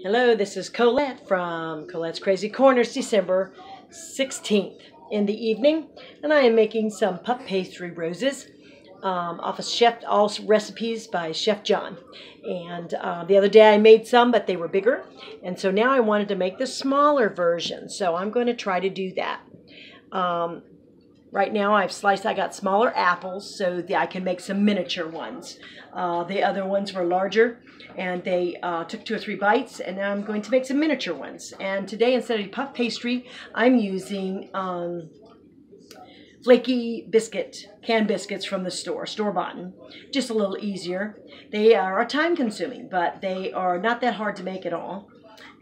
Hello, this is Colette from Colette's Crazy Corners, December 16th in the evening, and I am making some puff pastry roses off of Chef All Recipes by Chef John. And the other day I made some, but they were bigger, and so now I wanted to make the smaller version, so I'm going to try to do that. Right now I got smaller apples so that I can make some miniature ones. The other ones were larger and they took 2 or 3 bites, and now I'm going to make some miniature ones. And today, instead of puff pastry, I'm using flaky canned biscuits from the store-bought, just a little easier. They are time consuming, but they are not that hard to make at all.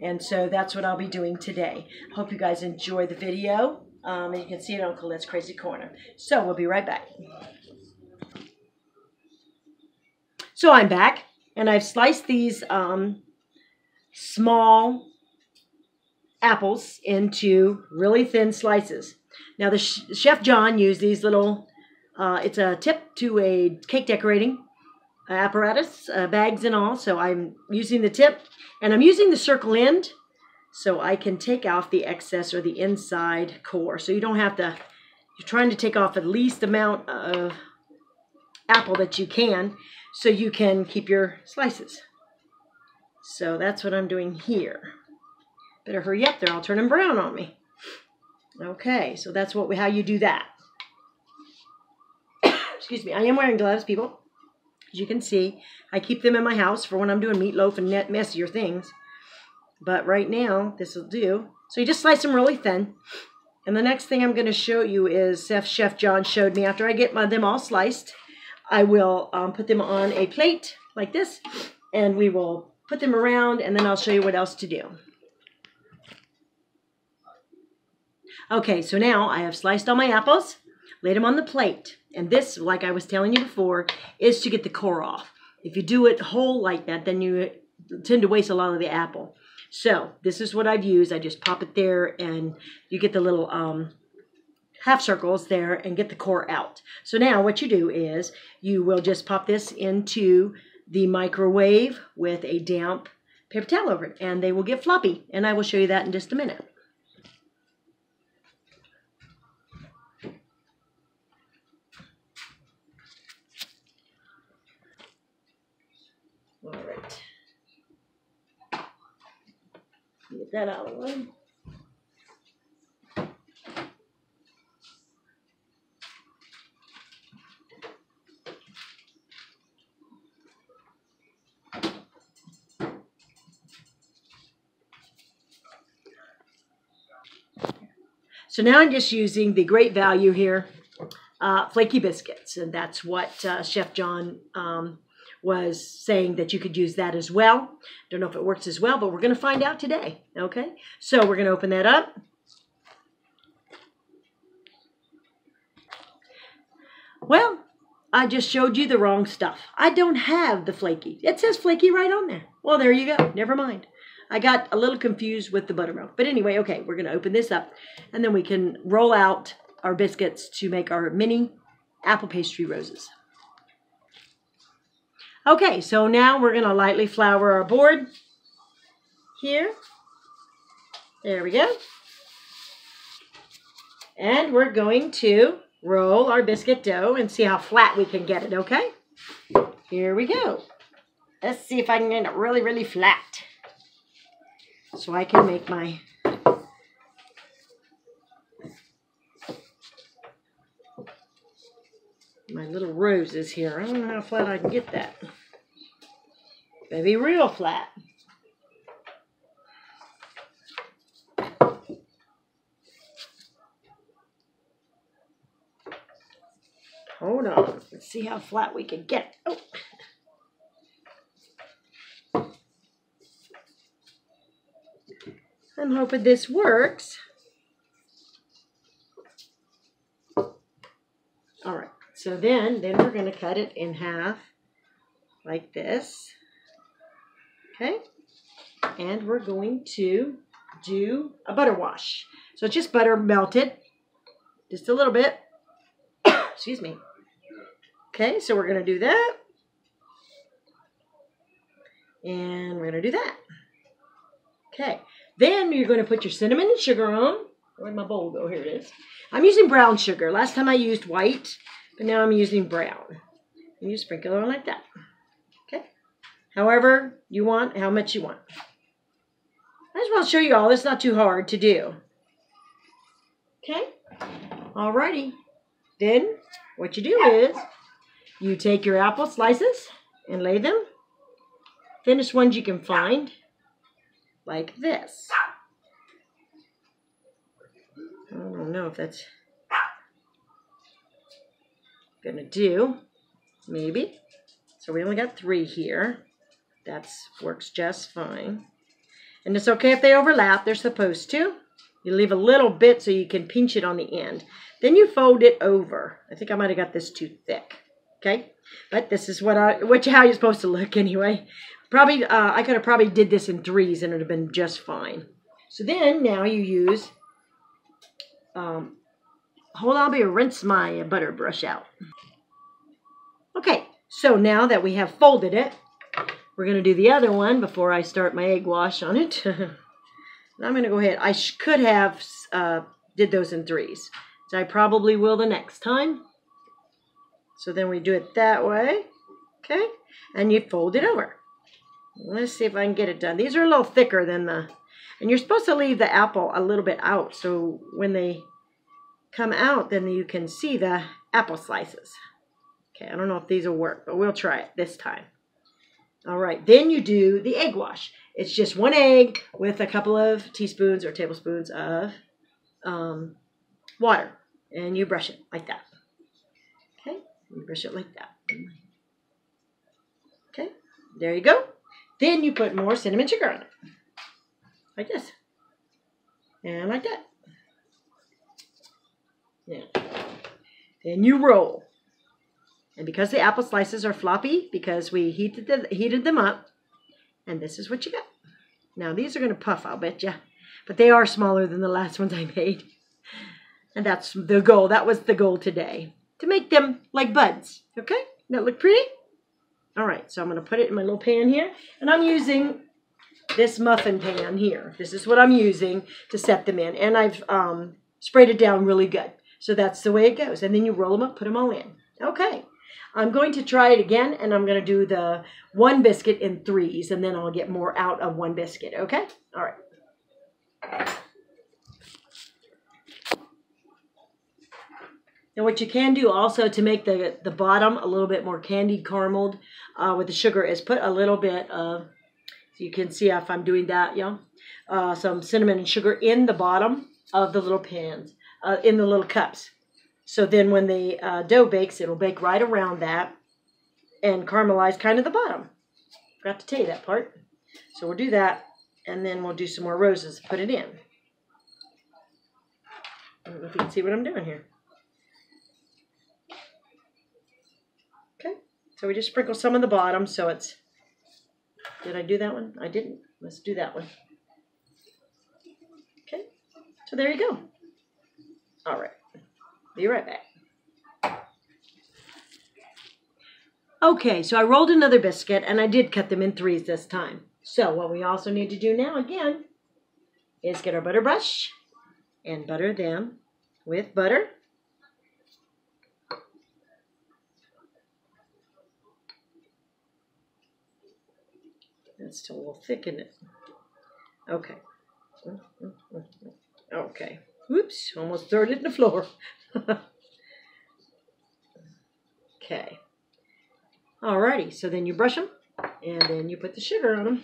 And so that's what I'll be doing today. Hope you guys enjoy the video. And you can see it on Colette's Crazy Corner. So we'll be right back. So I'm back, and I've sliced these small apples into really thin slices. Now the Chef John used these little, it's a tip to a cake decorating apparatus, bags and all. So I'm using the tip, and I'm using the circle end so I can take off the excess or the inside core. So you don't have to, you're trying to take off the least amount of apple that you can so you can keep your slices. So that's what I'm doing here. Better hurry up there, I'll turn them brown on me. Okay, so that's how you do that. Excuse me, I am wearing gloves, people. As you can see, I keep them in my house for when I'm doing meatloaf and messier things. But right now, this will do. So you just slice them really thin. And the next thing I'm going to show you is Chef John showed me after I get them all sliced, I will put them on a plate like this, and we will put them around, and then I'll show you what else to do. Okay, so now I have sliced all my apples, laid them on the plate. And this, like I was telling you before, is to get the core off. If you do it whole like that, then you tend to waste a lot of the apple. So this is what I've used. I just pop it there, and you get the little half circles there and get the core out. So now what you do is you will just pop this into the microwave with a damp paper towel over it, and they will get floppy. And I will show you that in just a minute. All right. Get that out of the way. So now I'm just using the great value here, flaky biscuits, and that's what Chef John was saying, that you could use that as well. Don't know if it works as well, but we're going to find out today. Okay, so we're going to open that up. Well, I just showed you the wrong stuff. I don't have the flaky. It says flaky right on there. Well, there you go. Never mind. I got a little confused with the buttermilk. But anyway, okay, we're going to open this up, and then we can roll out our biscuits to make our mini apple pastry roses. Okay, so now we're going to lightly flour our board here. There we go. And we're going to roll our biscuit dough and see how flat we can get it, okay? Here we go. Let's see if I can get it really, really flat, so I can make my little roses here. I don't know how flat I can get that. Maybe real flat. Hold on. Let's see how flat we can get it. Oh. I'm hoping this works. All right. So then we're going to cut it in half like this. Okay. And we're going to do a butter wash. So it's just butter melted, just a little bit. Excuse me. Okay, so we're going to do that. And we're going to do that. Okay. Then you're going to put your cinnamon and sugar on. Where'd my bowl go? Here it is. I'm using brown sugar. Last time I used white, but now I'm using brown. And you sprinkle it on like that. Okay. However you want, how much you want. I just want to show you all. It's not too hard to do. Okay. Alrighty. Then what you do is you take your apple slices and lay them, thinnest ones you can find, like this. I don't know if that's gonna do. Maybe. So we only got 3 here. That works just fine. And it's okay if they overlap. They're supposed to. You leave a little bit so you can pinch it on the end. Then you fold it over. I think I might have got this too thick. Okay, but this is how you're supposed to look anyway. Probably I could have probably did this in 3s and it would have been just fine. So then now you use hold on, I'll rinse my butter brush out. Okay, so now that we have folded it, we're going to do the other one before I start my egg wash on it. I'm going to go ahead. I could have did those in 3s. So I probably will the next time. So then we do it that way. Okay. And you fold it over. Let's see if I can get it done. These are a little thicker than the... And you're supposed to leave the apple a little bit out. So when they come out, then you can see the apple slices. Okay. I don't know if these will work, but we'll try it this time. All right. Then you do the egg wash. It's just 1 egg with a couple of teaspoons or tablespoons of water. And you brush it like that. Okay. You brush it like that. Okay. There you go. Then you put more cinnamon sugar on it. Like this. And like that. Yeah. Then you roll. And because the apple slices are floppy, because we heated them up, and this is what you got. Now, these are going to puff, I'll bet you. But they are smaller than the last ones I made. And that's the goal. That was the goal today. To make them like buds. Okay? That look pretty? All right. So I'm going to put it in my little pan here. And I'm using this muffin pan here. This is what I'm using to set them in. And I've sprayed it down really good. So that's the way it goes. And then you roll them up, put them all in. Okay. I'm going to try it again, and I'm going to do the 1 biscuit in 3s, and then I'll get more out of 1 biscuit, okay? All right. Now what you can do also to make the bottom a little bit more candied carameled with the sugar is put a little bit of, so you can see if I'm doing that, yeah? Some cinnamon and sugar in the bottom of the little pans, in the little cups. So then when the dough bakes, it'll bake right around that and caramelize kind of the bottom. Forgot to tell you that part. So we'll do that, and then we'll do some more roses, put it in. I don't know if you can see what I'm doing here. Okay, so we just sprinkle some on the bottom so it's... Did I do that one? I didn't. Let's do that one. Okay, so there you go. All right. Be right back. Okay, so I rolled another biscuit, and I did cut them in 3s this time. So what we also need to do now, again, is get our butter brush and butter them with butter. That's still a little thick, isn't it? Okay. Okay. Whoops, almost threw it in the floor. Okay. Alrighty, so then you brush them, and then you put the sugar on them,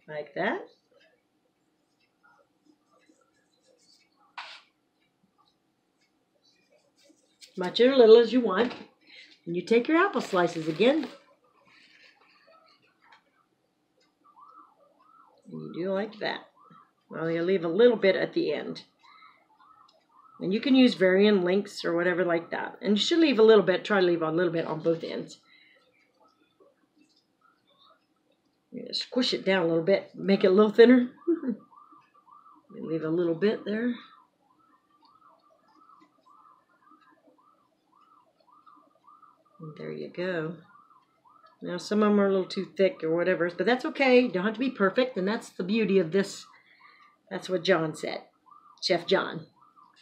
like that. Much or little as you want. And you take your apple slices again. And you do like that. Well, you leave a little bit at the end. And you can use varying lengths or whatever like that. And you should leave a little bit, try to leave a little bit on both ends. You just squish it down a little bit, make it a little thinner. Leave a little bit there. And there you go. Now, some of them are a little too thick or whatever, but that's okay. You don't have to be perfect, and that's the beauty of this. That's what John said, Chef John.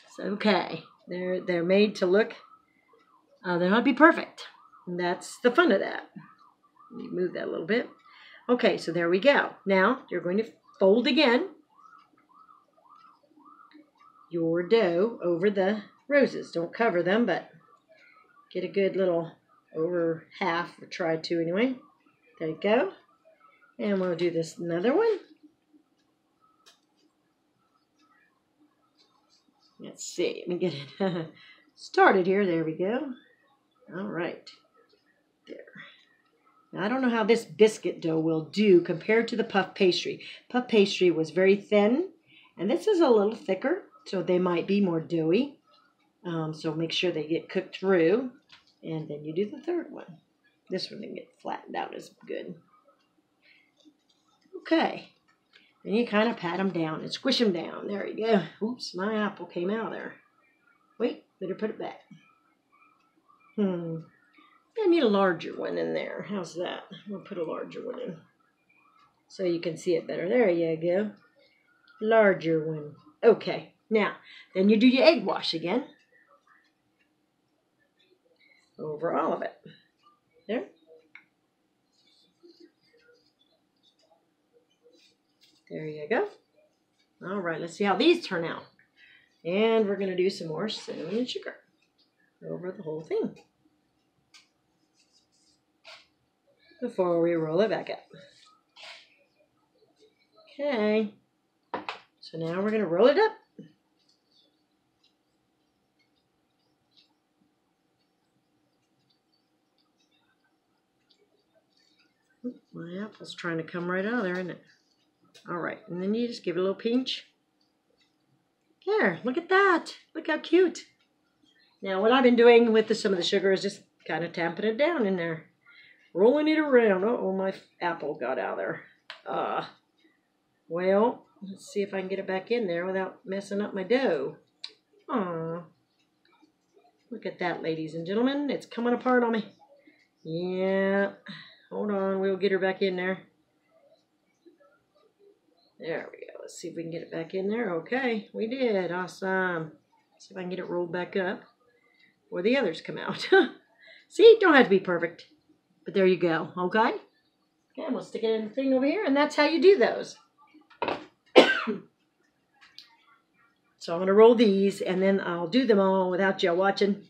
It's okay. They're made to look. They don't have to be perfect, and that's the fun of that. Let me move that a little bit. Okay, so there we go. Now you're going to fold again your dough over the roses. Don't cover them, but get a good little over half, or try to anyway. There you go. And we'll do this another one. Let's see. Let me get it started here. There we go. All right. There. Now, I don't know how this biscuit dough will do compared to the puff pastry. Puff pastry was very thin, and this is a little thicker, so they might be more doughy. So make sure they get cooked through, and then you do the third one. This one can get flattened out is good. Okay. Then you kind of pat them down and squish them down. There you go. Oops, my apple came out of there. Wait, better put it back. I need a larger one in there. How's that? We'll put a larger one in so you can see it better. There you go. Larger one. Okay. Now, then you do your egg wash again. Over all of it. There. There you go. All right, let's see how these turn out. And we're going to do some more cinnamon and sugar over the whole thing before we roll it back up. Okay. So now we're going to roll it up. My apple's trying to come right out of there, isn't it? All right, and then you just give it a little pinch. There, look at that. Look how cute. Now, what I've been doing with some of the sugar is just kind of tamping it down in there. Rolling it around. Uh-oh, my apple got out of there. Well, let's see if I can get it back in there without messing up my dough. Aw. Look at that, ladies and gentlemen. It's coming apart on me. Yeah. Hold on, we'll get her back in there. There we go. Let's see if we can get it back in there. Okay, we did. Awesome. Let's see if I can get it rolled back up before the others come out. See, don't have to be perfect. But there you go. Okay? Okay, we'll stick it in the thing over here, and that's how you do those. So I'm going to roll these, and then I'll do them all without you watching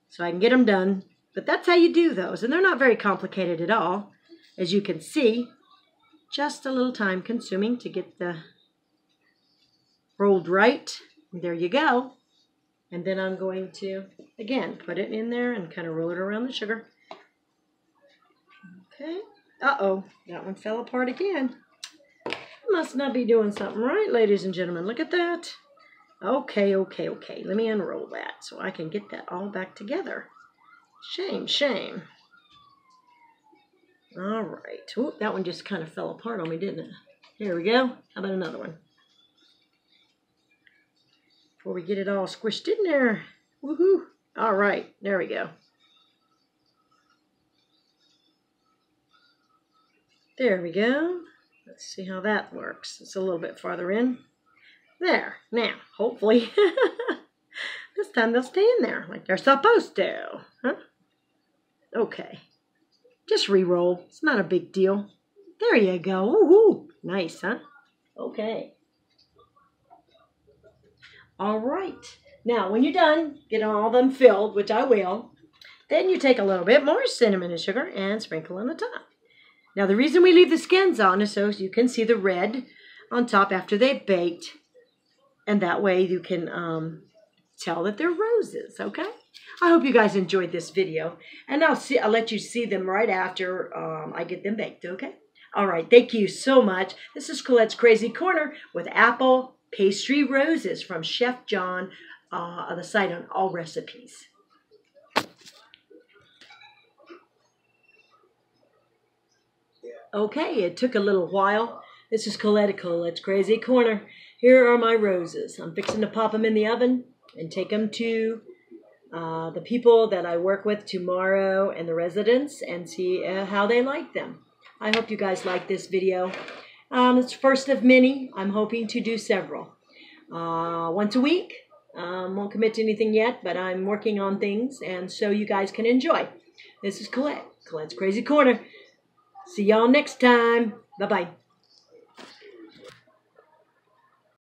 so I can get them done. But that's how you do those, and they're not very complicated at all, as you can see. Just a little time consuming to get the rolled right. And there you go. And then I'm going to, again, put it in there and kind of roll it around the sugar. Okay. Uh-oh, that one fell apart again. Must not be doing something right, ladies and gentlemen. Look at that. Okay. Let me unroll that so I can get that all back together. Shame. All right. Ooh, that one just kind of fell apart on me, didn't it? Here we go. How about another one? Before we get it all squished in there. Woohoo. All right. There we go. There we go. Let's see how that works. It's a little bit farther in. There. Now, hopefully, this time they'll stay in there like they're supposed to. Huh? Okay. Just re-roll. It's not a big deal. There you go. Woohoo! Nice, huh? Okay. All right. Now, when you're done, get all them filled, which I will, then you take a little bit more cinnamon and sugar and sprinkle on the top. Now, the reason we leave the skins on is so you can see the red on top after they've baked, and that way you can tell that they're roses, okay? I hope you guys enjoyed this video, and I'll let you see them right after I get them baked, okay? All right, thank you so much. This is Colette's Crazy Corner with apple pastry roses from Chef John on the site on All Recipes. Okay, it took a little while. This is Colette at Colette's Crazy Corner. Here are my roses. I'm fixing to pop them in the oven and take them to the people that I work with tomorrow and the residents and see how they like them. I hope you guys like this video. It's first of many. I'm hoping to do several. Once a week. Won't commit to anything yet, but I'm working on things, and so you guys can enjoy. This is Colette. Colette's Crazy Corner. See y'all next time. Bye-bye.